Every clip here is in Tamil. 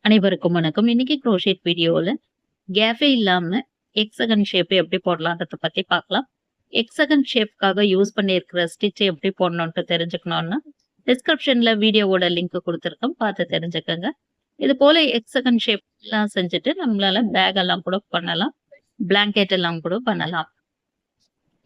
அனைவருக்கும் வணக்கம். இன்னைக்கு க்ரோஷேட் வீடியோல கேஃபே இல்லாம ஹெக்ஸகன் ஷேப் எப்படி போடலான்றத பத்தி பார்க்கலாம். ஹெக்ஸகன் ஷேப்க்காக யூஸ் பண்ணியிருக்கிற ஸ்டிச் எப்படி போடணும்னு தெரிஞ்சுக்கணும்னா, டிஸ்கிரிப்ஷன்ல வீடியோவோட லிங்க் குடுத்துருக்கேன். பார்த்து தெரிஞ்சுக்கங்க. இது போல ஹெக்ஸகன் ஷேப்லாம் செஞ்சுட்டு நம்மளால பேக் எல்லாம் கூட பண்ணலாம். பிளாங்கெட் எல்லாம் கூட பண்ணலாம்.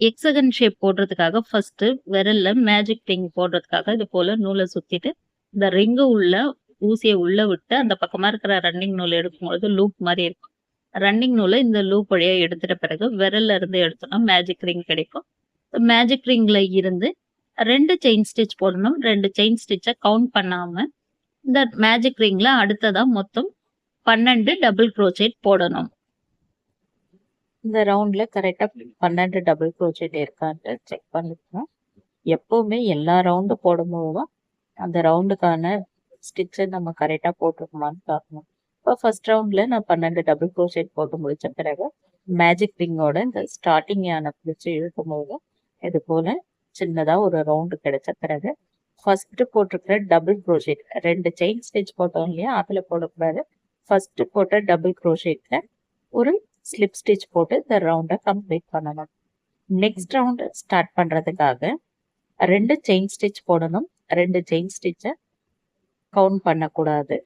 ஹெக்ஸகன் ஷேப் போடுறதுக்காக ஃபர்ஸ்ட் விரல்ல மேஜிக் ரிங் போடுறதுக்காக இது போல நூலை சுத்திட்டு இந்த ரிங்கு உள்ள ஊசியை உள்ள விட்டு அந்த பக்கமா இருக்கிற ரன்னிங் நூல் எடுக்கும்பொழுது லூப் மாதிரி இருக்கும். ரன்னிங் நூலை இந்த லூப் வழியா எடுத்துட்ட பிறகு விரல்ல இருந்து எடுத்தோம்னா மேஜிக் ரிங் கிடைக்கும். மேஜிக் ரிங்ல இருந்து 2 செயின் ஸ்டிச் போடணும். 2 செயின் ஸ்டிச்சை கவுண்ட் பண்ணாம இந்த மேஜிக் ரிங்ல அடுத்ததா மொத்தம் 12 டபுள் க்ரோச்சேட் போடணும். இந்த ரவுண்ட்ல கரெக்டா 12 டபுள் க்ரோச்சேட் இருக்கான்ட்டு செக் பண்ணிக்கணும். எப்பவுமே எல்லா ரவுண்டு போடும்போதும் அந்த ரவுண்டுக்கான ஸ்டிச்சை நம்ம கரெக்டாக போட்டிருக்கோமான்னு பார்க்கணும். இப்போ ஃபர்ஸ்ட் ரவுண்டில் நான் 12 டபுள் க்ரோஷேட் போட்டு முடித்த பிறகு மேஜிக் ரிங்கோட இந்த ஸ்டார்டிங்கான பிடிச்சி இழுக்கும்போது இது போல் சின்னதாக ஒரு ரவுண்டு கிடைச்ச பிறகு ஃபர்ஸ்ட்டு போட்டிருக்கிற டபுள் க்ரோஷேட் 2 செயின் ஸ்டிச் போட்டோம் இல்லையா, அதில் போடக்கூடாது. ஃபர்ஸ்ட்டு போட்ட டபுள் க்ரோஷேட்டில் ஒரு ஸ்லிப் ஸ்டிச் போட்டு இந்த ரவுண்டை கம்ப்ளீட் பண்ணணும். நெக்ஸ்ட் ரவுண்டு ஸ்டார்ட் பண்ணுறதுக்காக 2 செயின் ஸ்டிச் போடணும். 2 செயின் ஸ்டிச்சை கவுண்ட் பண்ணக்கூடாது.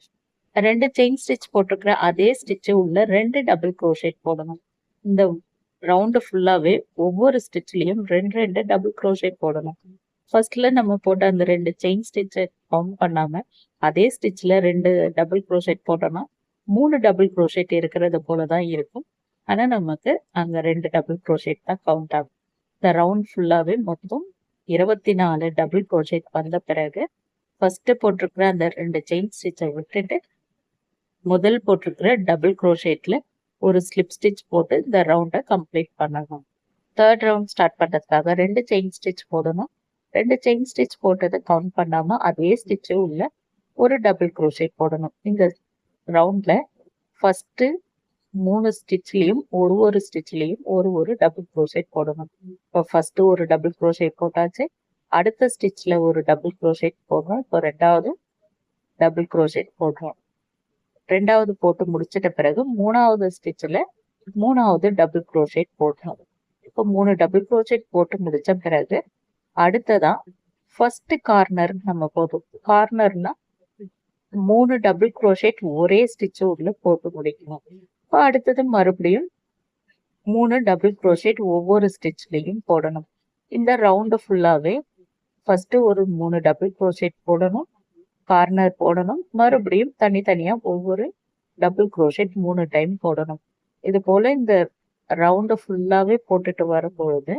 2 செயின் ஸ்டிச் போட்டிருக்கிற அதே ஸ்டிச்சு உள்ள 2 டபுள் க்ரோஷேட் போடணும். இந்த ரவுண்டு ஃபுல்லாவே ஒவ்வொரு ஸ்டிச்லயும் 2 டபுள் க்ரோஷேட் போடணும். ஃபர்ஸ்ட்ல நம்ம போட்ட அந்த 2 செயின் ஸ்டிச்சை கவுண்ட் பண்ணாம அதே ஸ்டிச்ல 2 டபுள் க்ரோஷேட் போட்டோம்னா 3 டபுள் க்ரோஷேட் இருக்கிறது போலதான் இருக்கும். ஆனா நமக்கு அங்க 2 டபுள் க்ரோஷேட் தான் கவுண்ட் ஆகும். இந்த ரவுண்ட் ஃபுல்லாவே மொத்தம் 24 டபுள் க்ரோஷேட் வந்த பிறகு ஃபர்ஸ்ட் போட்டிருக்கிற அந்த 2 செயின் ஸ்டிச்சை விட்டுட்டு முதல் போட்டிருக்கிற டபுள் க்ரோஷேட்ல ஒரு ஸ்லிப் ஸ்டிச் போட்டு இந்த ரவுண்டை கம்ப்ளீட் பண்ணணும். தேர்ட் ரவுண்ட் ஸ்டார்ட் பண்றதுக்காக 2 செயின் ஸ்டிச் போடணும். 2 செயின் ஸ்டிச் போட்டதை கவுண்ட் பண்ணாம அதே ஸ்டிச்சு உள்ள ஒரு டபுள் க்ரோஷேட் போடணும். இந்த ரவுண்ட்ல ஃபர்ஸ்ட் 3 ஸ்டிச்லயும் ஒரு ஸ்டிச்லயும் ஒரு டபுள் க்ரோஷேட் போடணும். இப்போ ஃபர்ஸ்ட் ஒரு டபுள் க்ரோஷேட் போட்டாச்சு. அடுத்த ஸ்டிச்ல ஒரு டபுள் க்ரோஷேட் போடுறோம். இப்போ 2வது டபுள் க்ரோஷேட் போடுறோம். 2வது போட்டு முடிச்சிட்ட பிறகு 3வது ஸ்டிச்ல 3வது டபுள் க்ரோஷேட் போடுறோம். இப்போ 3 டபுள் க்ரோஷேட் போட்டு முடிச்ச பிறகு அடுத்ததா ஃபர்ஸ்ட் கார்னர் நம்ம போடுறோம். கார்னர்னா 3 டபுள் க்ரோஷேட் ஒரே ஸ்டிச் உள்ள போட்டு முடிக்கணும். இப்போ அடுத்தது மறுபடியும் 3 டபுள் க்ரோஷேட் ஒவ்வொரு ஸ்டிச்லயும் போடணும். இந்த ரவுண்டு ஃபுல்லாவே ஃபர்ஸ்ட் ஒரு 3 டபுள் க்ரோஷேட் போடணும், கார்னர் போடணும், மறுபடியும் தனித்தனியா ஒவ்வொரு டபுள் க்ரோஷேட் 3 டைம் போடணும். இது போல இந்த ரவுண்டு ஃபுல்லாவே போட்டுட்டு வரும்பொழுது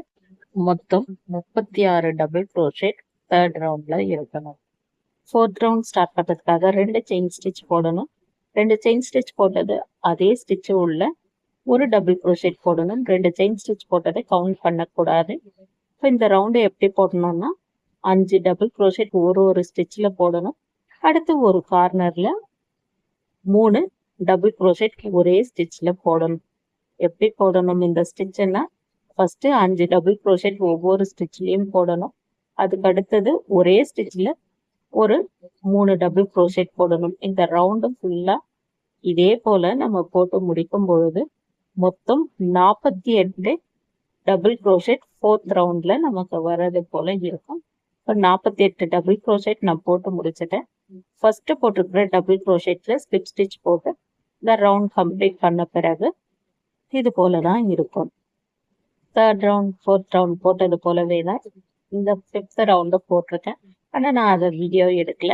மொத்தம் 36 டபுள் க்ரோஷேட் தேர்ட் ரவுண்ட்ல இருக்கணும். ஃபோர்த் ரவுண்ட் ஸ்டார்ட் பண்றதுக்காக 2 செயின் ஸ்டிச் போடணும். 2 செயின் ஸ்டிச் போட்டது அதே ஸ்டிச் உள்ள ஒரு டபுள் க்ரோஷேட் போடணும். 2 செயின் ஸ்டிச் போட்டதை கவுண்ட் பண்ணக்கூடாது. இப்போ இந்த ரவுண்டை எப்படி போடணும்னா 5 டபுள் க்ரோஷேட் ஒரு ஸ்டிச்ல போடணும். அடுத்து ஒரு கார்னர்ல 3 டபுள் க்ரோஷேட் ஒரே ஸ்டிச்ல போடணும். எப்படி போடணும் இந்த ஸ்டிச்னா ஃபர்ஸ்ட் 5 டபுள் க்ரோஷேட் ஒவ்வொரு ஸ்டிச்லயும் போடணும். அதுக்கு அடுத்தது ஒரே ஸ்டிச்ல ஒரு 3 டபுள் க்ரோஷேட் போடணும். இந்த ரவுண்டு ஃபுல்லா இதே போல நம்ம போட்டு முடிக்கும் பொழுது மொத்தம் 48 டபுள் க்ரோஷேட் ஃபோர்த் ரவுண்ட்ல நமக்கு வர்றது போல இருக்கும். இப்போ 48 டபுள் க்ரோஷேட் நான் போட்டு முடிச்சிட்டேன். ஃபர்ஸ்ட் போட்டிருக்கிற டபுள் க்ரோஷேட்ல ஸ்லிப் ஸ்டிச் போட்டு இந்த ரவுண்ட் கம்ப்ளீட் பண்ண பிறகு இது போலதான் இருக்கும். தேர்ட் ரவுண்ட் ஃபோர்த் ரவுண்ட் போட்டது போலவே தான் இந்த 5th ரவுண்டு போட்டிருக்கேன். ஆனால் நான் அதை வீடியோ எடுக்கல.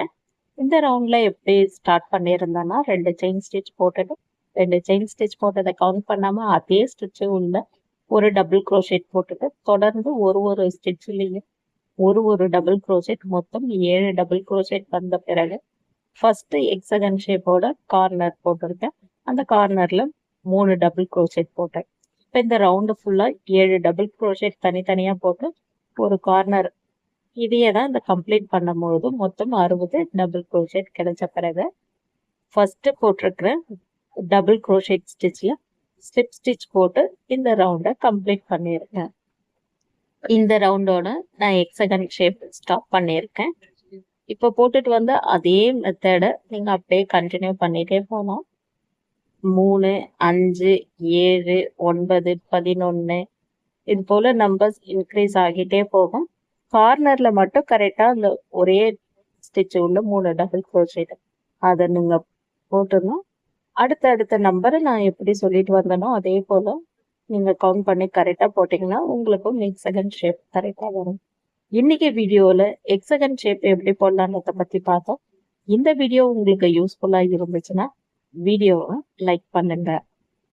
இந்த ரவுண்ட்ல எப்படி ஸ்டார்ட் பண்ணியிருந்தேன்னா 2 செயின் ஸ்டிச் போட்டுட்டு 2 செயின் ஸ்டிச் போட்டதை கவுண்ட் பண்ணாம அதே ஸ்டிச்சு உள்ள ஒரு டபுள் க்ரோஷேட் போட்டுட்டு தொடர்ந்து ஒரு ஸ்டிச்லயும் ஒரு டபுள் க்ரோஷேட் மொத்தம் 7 டபுள் க்ரோஷேட் வந்த பிறகு ஃபர்ஸ்ட் ஹெக்ஸகன் ஷேப்போட கார்னர் போட்டிருக்கேன். அந்த கார்னர்ல 3 டபுள் க்ரோஷேட் போட்டேன். இப்போ இந்த ரவுண்டு ஃபுல்லா 7 டபுள் க்ரோஷேட் தனித்தனியா போட்டு ஒரு கார்னர் இதையே தான் இந்த கம்ப்ளீட் பண்ணும்போது மொத்தம் 60 டபுள் க்ரோஷேட் கிடைச்ச பிறகு ஃபர்ஸ்ட் போட்டிருக்கிற டபுள் க்ரோஷேட் ஸ்டிச்ல ஸ்லிப் ஸ்டிச் போட்டு இந்த ரவுண்டை கம்ப்ளீட் பண்ணியிருக்கேன். இந்த ரவுண்டோட நான் ஹெக்ஸகன் ஷேப் ஸ்டாப் பண்ணியிருக்கேன். இப்போ போட்டுட்டு வந்த அதே மெத்தடை நீங்க அப்படியே கண்டினியூ பண்ணிட்டே போகலாம். 3, 5, 7, 9, 11 இது போல நம்பர்ஸ் இன்க்ரீஸ் ஆகிட்டே போகும். கார்னர்ல மட்டும் கரெக்டா அந்த ஒரே ஸ்டிச் உள்ள 3 டபுள் crochet அதை நீங்க போட்டுடணும். அடுத்த நம்பரை நான் எப்படி சொல்லிட்டு வந்தேனோ அதே போல நீங்க கவுண்ட் பண்ணி கரெக்டா போட்டீங்கன்னா உங்களுக்கும் ஹெக்ஸகன் ஷேப் கரெக்டா வரும். இன்னைக்கு வீடியோல ஹெக்ஸகன் ஷேப் எப்படி போடலான்றத பத்தி பார்த்தோம். இந்த வீடியோ உங்களுக்கு யூஸ்ஃபுல்லா இருந்துச்சுன்னா வீடியோவை லைக் பண்ணுங்க.